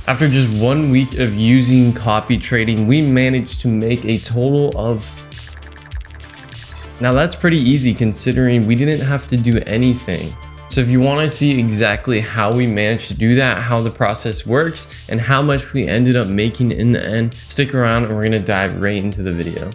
After just 1 week of using copy trading, we managed to make a total of... Now that's pretty easy considering we didn't have to do anything. So if you want to see exactly how we managed to do that, how the process works, and how much we ended up making in the end, stick around and we're going to dive right into the video.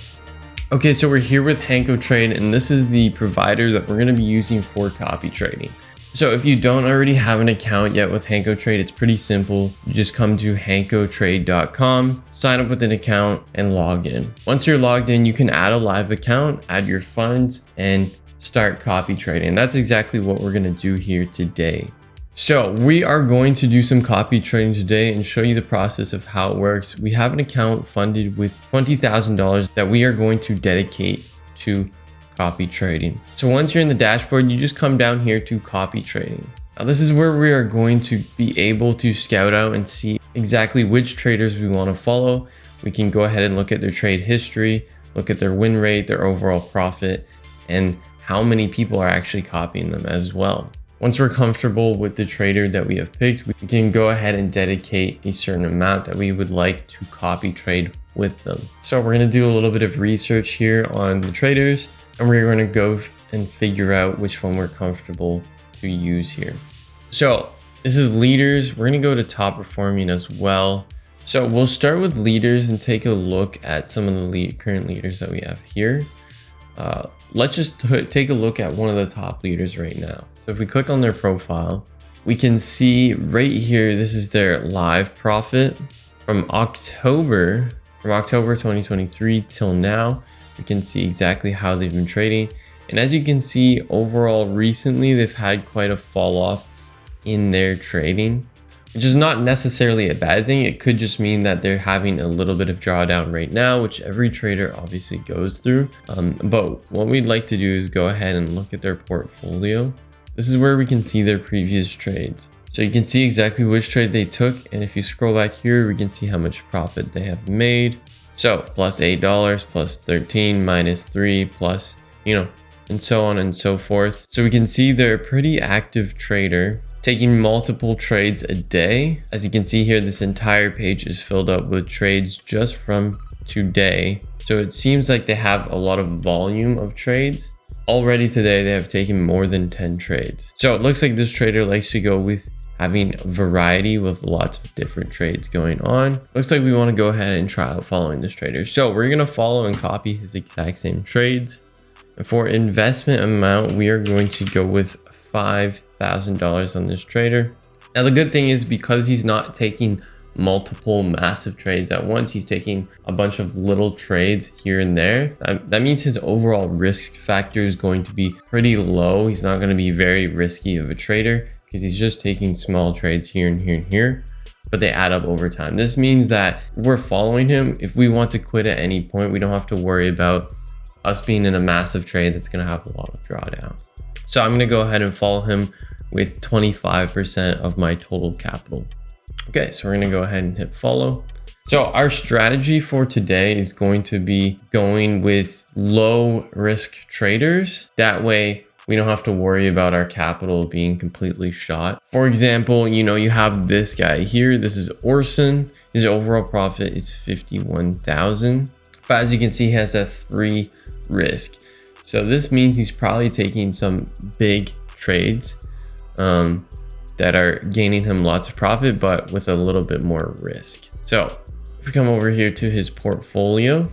Okay, so we're here with Hankotrade, and this is the provider that we're going to be using for copy trading. So if you don't already have an account yet with Hankotrade, it's pretty simple. You just come to hankotrade.com, sign up with an account, and log in. Once you're logged in, you can add a live account, add your funds, and start copy trading. That's exactly what we're going to do here today. So we are going to do some copy trading today and show you the process of how it works. We have an account funded with $20,000 that we are going to dedicate to copy trading. So once you're in the dashboard, you just come down here to copy trading. Now this is where we are going to be able to scout out and see exactly which traders we want to follow. We can go ahead and look at their trade history, look at their win rate, their overall profit, and how many people are actually copying them as well. Once we're comfortable with the trader that we have picked, we can go ahead and dedicate a certain amount that we would like to copy trade with them. So we're going to do a little bit of research here on the traders, and we're going to go and figure out which one we're comfortable to use here. So this is leaders. We're going to go to top performing as well. So we'll start with leaders and take a look at some of the current leaders that we have here. Let's just take a look at one of the top leaders right now. So if we click on their profile, we can see right here, this is their live profit from October 2023 till now. We can see exactly how they've been trading. And as you can see, overall recently, they've had quite a fall off in their trading, which is not necessarily a bad thing. It could just mean that they're having a little bit of drawdown right now, which every trader obviously goes through. But what we'd like to do is go ahead and look at their portfolio. This is where we can see their previous trades. So you can see exactly which trade they took. And if you scroll back here, we can see how much profit they have made. So plus $8, plus 13, minus 3, plus, and so on and so forth. So we can see they're a pretty active trader, taking multiple trades a day. As you can see here, this entire page is filled up with trades just from today. So it seems like they have a lot of volume of trades. Already today, they have taken more than 10 trades. So it looks like this trader likes to go with having variety with lots of different trades going on. Looks like we want to go ahead and try out following this trader. So we're going to follow and copy his exact same trades. And for investment amount, we are going to go with $5,000 on this trader. Now the good thing is, because he's not taking multiple massive trades at once, he's taking a bunch of little trades here and there. That means his overall risk factor is going to be pretty low. He's not going to be very risky of a trader because he's just taking small trades here and here and here, but they add up over time. This means that we're following him. If we want to quit at any point, we don't have to worry about us being in a massive trade that's going to have a lot of drawdown. So I'm going to go ahead and follow him with 25% of my total capital. Okay, so we're going to go ahead and hit follow. So our strategy for today is going to be going with low risk traders. That way we don't have to worry about our capital being completely shot. For example, you have this guy here. This is Orson. His overall profit is 51,000. But as you can see, he has a 3 risk. So this means he's probably taking some big trades that are gaining him lots of profit, but with a little bit more risk. So if we come over here to his portfolio,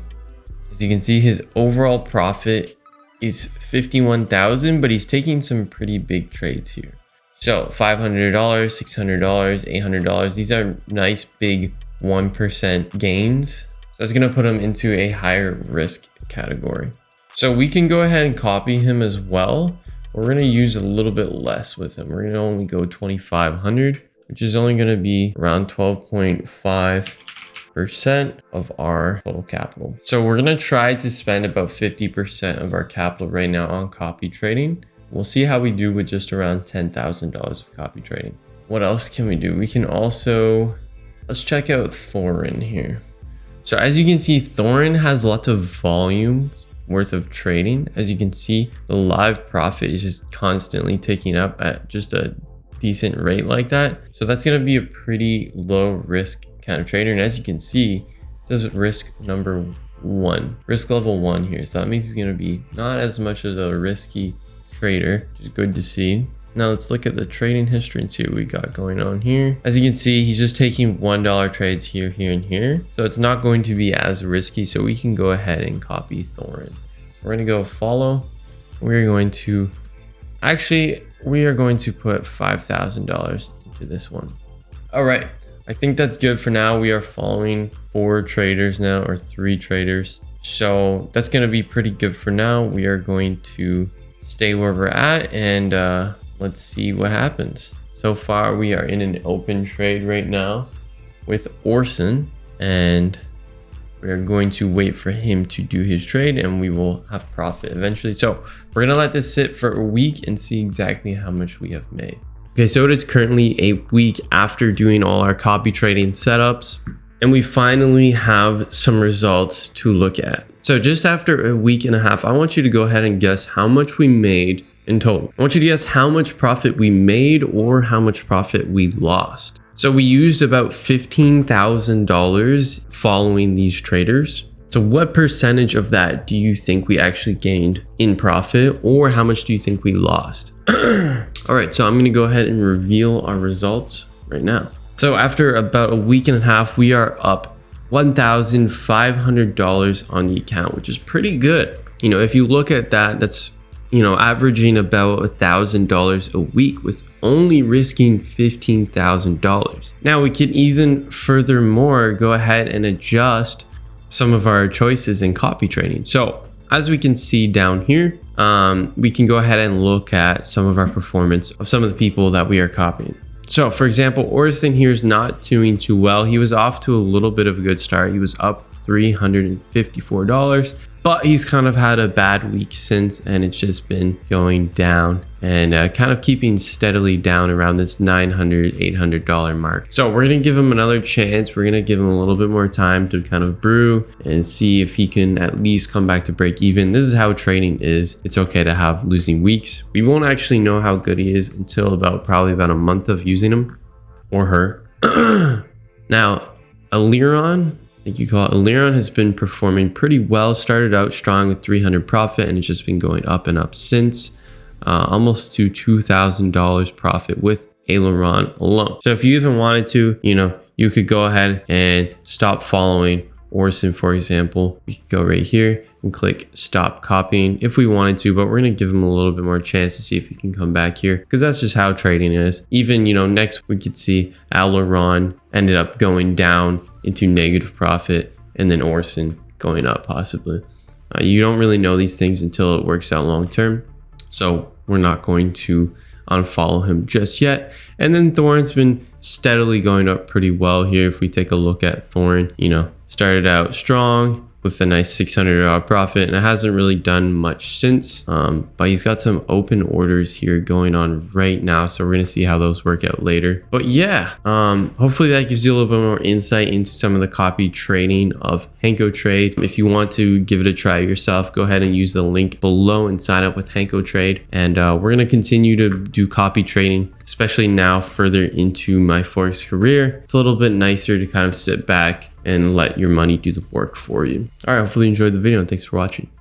as you can see, his overall profit is 51,000, but he's taking some pretty big trades here. So $500, $600, $800. These are nice big 1% gains. So that's going to put him into a higher risk category. So we can go ahead and copy him as well. We're going to use a little bit less with him. We're going to only go 2,500, which is only going to be around 12.5% of our total capital. So we're going to try to spend about 50% of our capital right now on copy trading. We'll see how we do with just around $10,000 of copy trading. What else can we do? We can also, let's check out Thorin here. So as you can see, Thorin has lots of volume worth of trading. As you can see, the live profit is just constantly ticking up at just a decent rate like that. So that's going to be a pretty low risk kind of trader. And as you can see, it says risk number 1, risk level 1 here. So that means he's going to be not as much as a risky trader, which is good to see. Now let's look at the trading history and see what we got going on here. As you can see, he's just taking $1 trades here, here, and here. So it's not going to be as risky. So we can go ahead and copy Thorin. We're going to go follow. We are going to put $5,000 into this one. All right. I think that's good for now. We are following 4 traders now, or 3 traders. So that's going to be pretty good for now. We are going to stay where we're at and let's see what happens. So far, we are in an open trade right now with Orson, and we're going to wait for him to do his trade and we will have profit eventually. So we're going to let this sit for a week and see exactly how much we have made. Okay, so it is currently a week after doing all our copy trading setups, and we finally have some results to look at. So just after a week and a half, I want you to go ahead and guess how much we made in total. I want you to guess how much profit we made or how much profit we lost. So we used about $15,000 following these traders. So what percentage of that do you think we actually gained in profit, or how much do you think we lost? All right, so I'm going to go ahead and reveal our results right now. So after about a week and a half, we are up $1,500 on the account, which is pretty good. You know, if you look at that, that's, you know, averaging about $1,000 a week with only risking $15,000. Now we can even furthermore go ahead and adjust some of our choices in copy trading. So as we can see down here, we can go ahead and look at some of our performance of some of the people that we are copying. So for example, Orson here is not doing too well. He was off to a little bit of a good start. He was up $354, but he's kind of had a bad week since, and it's just been going down and kind of keeping steadily down around this $900, $800 mark. So we're going to give him another chance. We're going to give him a little bit more time to kind of brew and see if he can at least come back to break even. This is how trading is. It's okay to have losing weeks. We won't actually know how good he is until probably about a month of using him or her. Now, Aliron, I think you call it Aliron, has been performing pretty well. Started out strong with 300 profit, and it's just been going up and up since. Almost to $2,000 profit with Aileron alone. So if you even wanted to, you know, you could go ahead and stop following Orson, for example. We could go right here and click stop copying if we wanted to, but we're going to give him a little bit more chance to see if he can come back here, because that's just how trading is. Even, you know, next we could see Aileron ended up going down into negative profit, and then Orson going up possibly. You don't really know these things until it works out long term. So we're not going to unfollow him just yet. And then Thorin's been steadily going up pretty well here. If we take a look at Thorin, you know, started out strong with a nice $600 profit, and it hasn't really done much since, but he's got some open orders here going on right now, so we're gonna see how those work out later. But yeah, hopefully that gives you a little bit more insight into some of the copy trading of Hankotrade. If you want to give it a try yourself, go ahead and use the link below and sign up with Hankotrade, and we're gonna continue to do copy trading, especially now further into my Forex career. It's a little bit nicer to kind of sit back and let your money do the work for you. All right, hopefully you enjoyed the video, and thanks for watching.